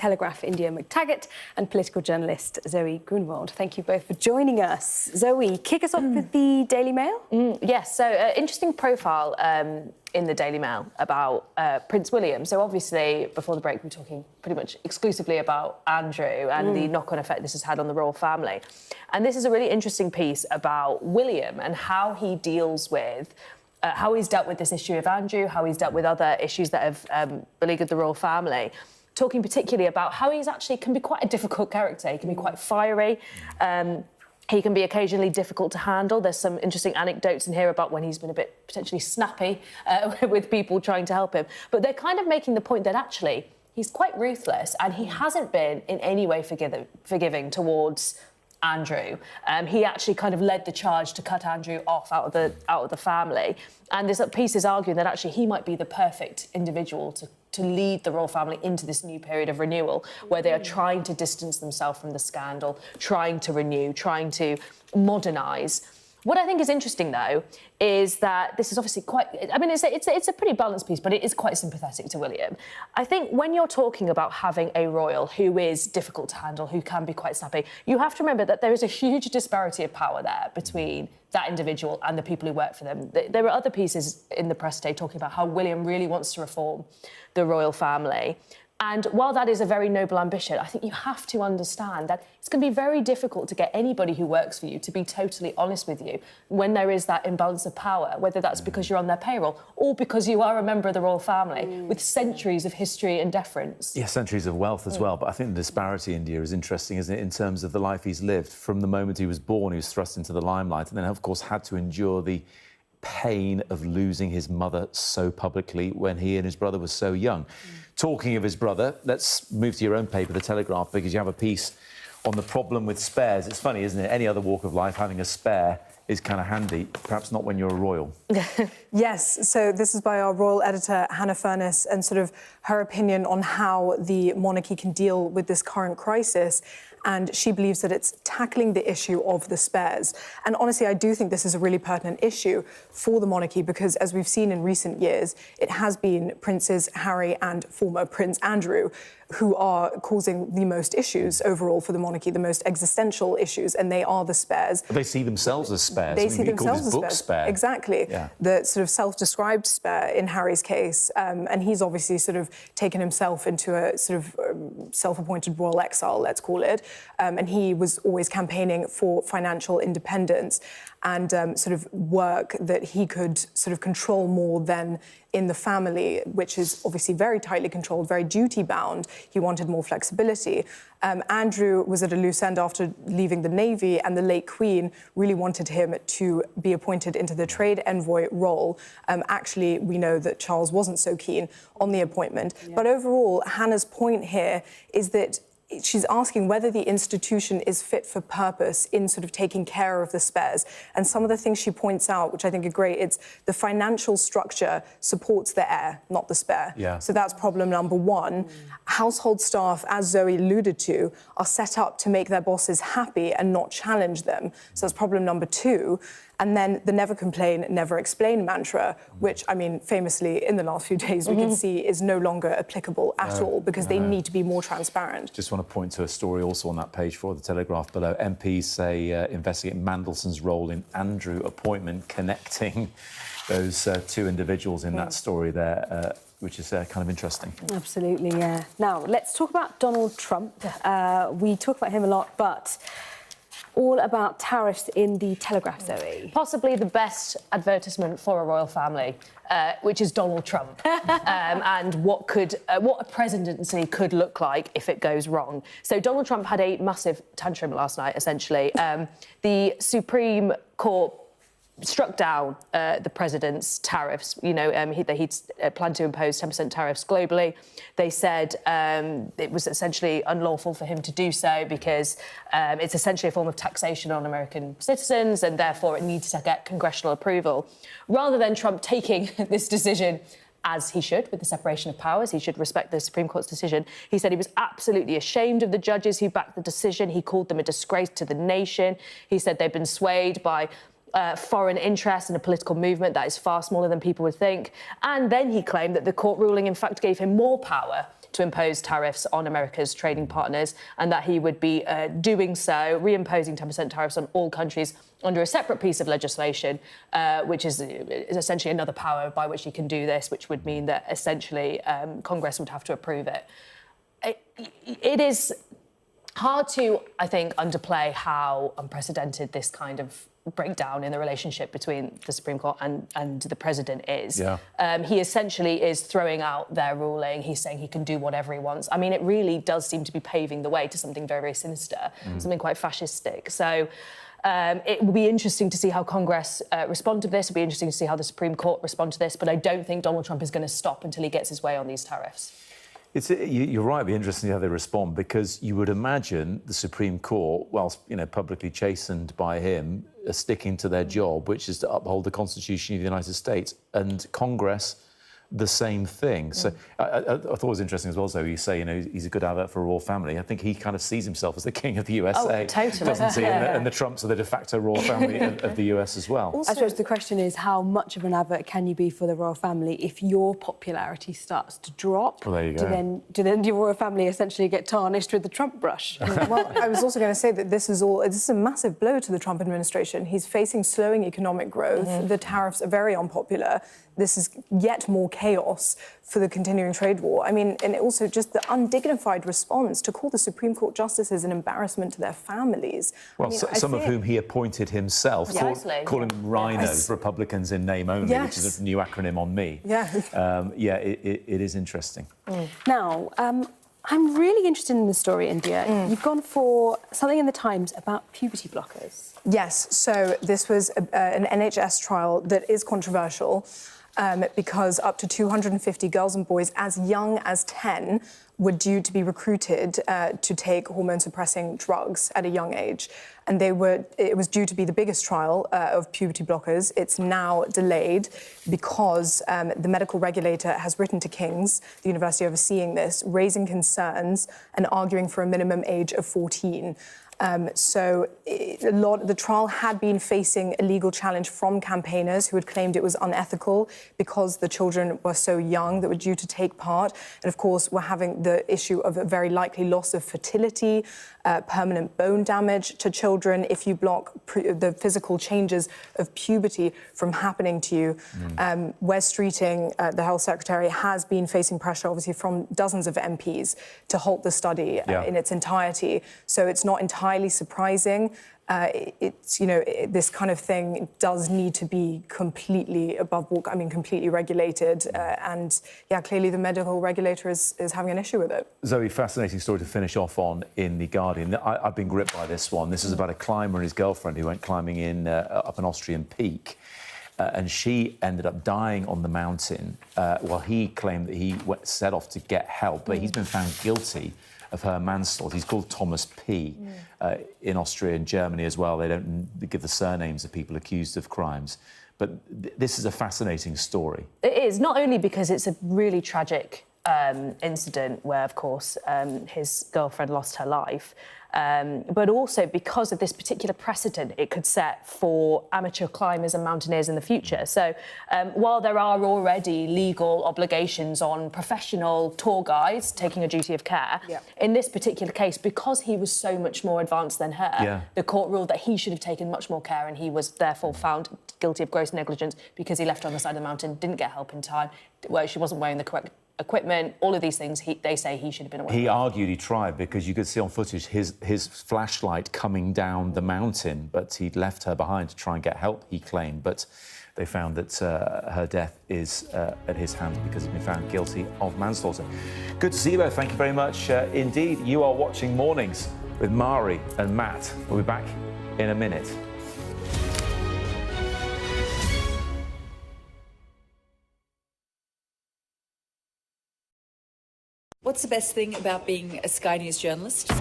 Telegraph India McTaggart and political journalist Zoe Grunwald. Thank you both for joining us. Zoe, kick us off with the Daily Mail. Yes, so interesting profile in the Daily Mail about Prince William. So obviously, before the break, we were talking pretty much exclusively about Andrew and the knock-on effect this has had on the royal family. And this is a really interesting piece about William and how he deals with how he's dealt with this issue of Andrew, how he's dealt with other issues that have beleaguered the royal family, talking particularly about how he's actually can be quite a difficult character. He can be quite fiery. He can be occasionally difficult to handle. There's some interesting anecdotes in here about when he's been a bit potentially snappy with people trying to help him. But they're kind of making the point that actually he's quite ruthless and he hasn't been in any way forgiving towards Andrew. He actually kind of led the charge to cut Andrew off out of the family. And this piece is arguing that actually he might be the perfect individual to lead the royal family into this new period of renewal, where they are trying to distance themselves from the scandal, trying to renew, trying to modernise. What I think is interesting, though, is that this is obviously quite... I mean, it's a pretty balanced piece, but it is quite sympathetic to William. I think when you're talking about having a royal who is difficult to handle, who can be quite snappy, you have to remember that there is a huge disparity of power there between that individual and the people who work for them. There are other pieces in the press today talking about how William really wants to reform the royal family. And while that is a very noble ambition, I think you have to understand that it's going to be very difficult to get anybody who works for you to be totally honest with you when there is that imbalance of power, whether that's because you're on their payroll or because you are a member of the royal family with centuries of history and deference. Yeah, centuries of wealth as well. But I think the disparity in India is interesting, isn't it, in terms of the life he's lived. From the moment he was born, he was thrust into the limelight and then, of course, had to endure the pain of losing his mother so publicly when he and his brother were so young. Talking of his brother, let's move to your own paper, The Telegraph, because you have a piece on the problem with spares. It's funny, isn't it? Any other walk of life, having a spare is kind of handy, perhaps not when you're a royal. Yes, so this is by our royal editor, Hannah Furness, and sort of her opinion on how the monarchy can deal with this current crisis. And she believes that it's tackling the issue of the spares. And honestly, I do think this is a really pertinent issue for the monarchy because, as we've seen in recent years, it has been Princes Harry and former Prince Andrew who are causing the most issues overall for the monarchy, the most existential issues, and they are the spares. They see themselves as spares. They see themselves as spares. Spare. Exactly. Yeah. The sort of self-described spare in Harry's case, and he's obviously sort of taken himself into a sort of self-appointed royal exile, let's call it, and he was always campaigning for financial independence and sort of work that he could sort of control more than in the family, which is obviously very tightly controlled, very duty-bound. He wanted more flexibility. Andrew was at a loose end after leaving the Navy, and the late Queen really wanted him to be appointed into the trade envoy role. Actually, we know that Charles wasn't so keen on the appointment. Yeah. But overall, Hannah's point here is that she's asking whether the institution is fit for purpose in sort of taking care of the spares. And some of the things she points out, which I think are great, it's the financial structure supports the heir, not the spare. Yeah. So that's problem number one. Household staff, as Zoe alluded to, are set up to make their bosses happy and not challenge them. So that's problem number two. And then the never complain, never explain mantra, which, I mean, famously in the last few days we can see is no longer applicable at all because they need to be more transparent. Just want to point to a story also on that page for The Telegraph below. MPs say investigate Mandelson's role in Andrew appointment, connecting those two individuals in that story there, which is kind of interesting. Absolutely, yeah. Now, let's talk about Donald Trump. We talk about him a lot, but all about tariffs in The Telegraph, Zoe. Possibly the best advertisement for a royal family, which is Donald Trump, and what a presidency could look like if it goes wrong. So Donald Trump had a massive tantrum last night, essentially. The Supreme Court struck down the president's tariffs. You know, he'd planned to impose 10% tariffs globally. They said it was essentially unlawful for him to do so because it's essentially a form of taxation on American citizens and therefore it needs to get congressional approval. Rather than Trump taking this decision as he should, with the separation of powers, he should respect the Supreme Court's decision. He said he was absolutely ashamed of the judges who backed the decision. He called them a disgrace to the nation. He said they'd been swayed by foreign interests and a political movement that is far smaller than people would think. And then he claimed that the court ruling, in fact, gave him more power to impose tariffs on America's trading partners, and that he would be doing so, reimposing 10% tariffs on all countries under a separate piece of legislation, which is essentially another power by which he can do this, which would mean that essentially Congress would have to approve it. It is hard to, I think, underplay how unprecedented this kind of breakdown in the relationship between the Supreme Court and the president is. Yeah. He essentially is throwing out their ruling. He's saying he can do whatever he wants. I mean, it really does seem to be paving the way to something very, very sinister, something quite fascistic. So it will be interesting to see how Congress respond to this. It'll be interesting to see how the Supreme Court respond to this. But I don't think Donald Trump is going to stop until he gets his way on these tariffs. You're right, it'd be interesting how they respond, because you would imagine the Supreme Court, whilst publicly chastened by him, are sticking to their job, which is to uphold the Constitution of the United States, and Congress the same thing. So I thought it was interesting as well, so you say, he's a good advert for a royal family. I think he kind of sees himself as the king of the USA. Oh, totally. Doesn't he? And the Trumps are the de facto royal family of the US as well. I suppose the question is, how much of an advert can you be for the royal family if your popularity starts to drop? Well, there you go. Do then your royal family essentially get tarnished with the Trump brush? Well, I was also going to say that this is a massive blow to the Trump administration. He's facing slowing economic growth. The tariffs are very unpopular. This is yet more chaos for the continuing trade war. I mean, and also just the undignified response to call the Supreme Court justices an embarrassment to their families. Well, some of whom he appointed himself, calling them rhinos, Republicans in name only, which is a new acronym on me. It is interesting. Now, I'm really interested in the story, India. You've gone for something in the Times about puberty blockers. Yes, so this was an NHS trial that is controversial because up to 250 girls and boys as young as 10 were due to be recruited to take hormone-suppressing drugs at a young age. And it was due to be the biggest trial of puberty blockers. It's now delayed because the medical regulator has written to King's, the university overseeing this, raising concerns and arguing for a minimum age of 14. The trial had been facing a legal challenge from campaigners who had claimed it was unethical because the children were so young that were due to take part. And of course, we're having the issue of a very likely loss of fertility, permanent bone damage to children if you block the physical changes of puberty from happening to you. Wes Streeting, the health secretary, has been facing pressure, obviously, from dozens of MPs to halt the study in its entirety. So it's not entirely surprising. This kind of thing does need to be completely completely regulated. Clearly the medical regulator is having an issue with it. Zoe, fascinating story to finish off on in The Guardian. I've been gripped by this one. This is about a climber and his girlfriend who went climbing up an Austrian peak. And she ended up dying on the mountain while he claimed that he set off to get help. But he's been found guilty of her manslaughter. He's called Thomas P. In Austria and Germany as well. They don't give the surnames of people accused of crimes. But this is a fascinating story. It is, not only because it's a really tragic incident where, of course, his girlfriend lost her life, but also because of this particular precedent it could set for amateur climbers and mountaineers in the future. So while there are already legal obligations on professional tour guides taking a duty of care, in this particular case, because he was so much more advanced than her, the court ruled that he should have taken much more care, and he was therefore found guilty of gross negligence because he left her on the side of the mountain, didn't get help in time, she wasn't wearing the correct equipment, all of these things, they say he should have been aware. He argued he tried because you could see on footage his flashlight coming down the mountain, but he'd left her behind to try and get help, he claimed. But they found that her death is at his hands because he's been found guilty of manslaughter. Good to see you both. Thank you very much indeed. You are watching Mornings with Mari and Matt. We'll be back in a minute. What's the best thing about being a Sky News journalist?